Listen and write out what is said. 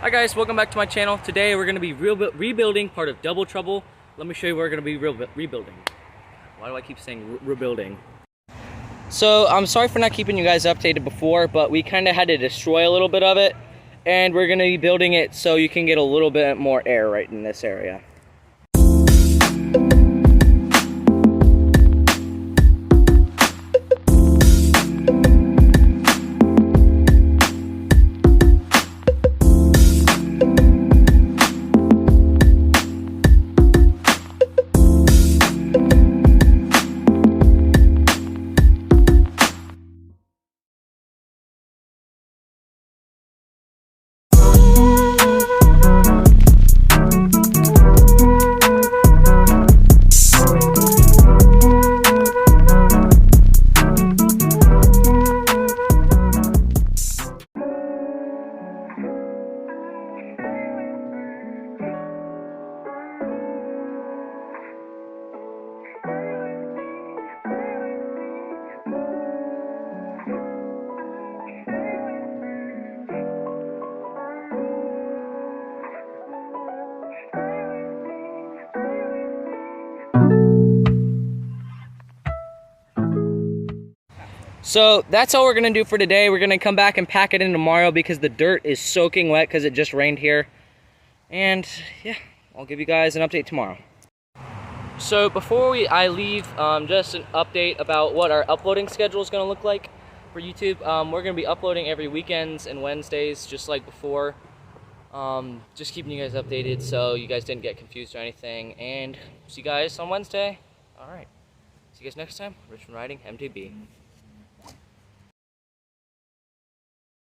Hi guys, welcome back to my channel. Today we're going to be rebuilding part of Double Trouble. Let me show you what we're going to be rebuilding. Why do I keep saying rebuilding? So I'm sorry for not keeping you guys updated before, but we kind of had to destroy a little bit of it, and we're going to be building it so you can get a little bit more air right in this area. So that's all we're gonna do for today. We're gonna come back and pack it in tomorrow because the dirt is soaking wet because it just rained here. And yeah, I'll give you guys an update tomorrow. So before I leave, just an update about what our uploading schedule is gonna look like for YouTube. We're gonna be uploading every weekends and Wednesdays, just like before. Just keeping you guys updated so you guys didn't get confused or anything. And see you guys on Wednesday. All right, see you guys next time. Richmond Riding, MTB.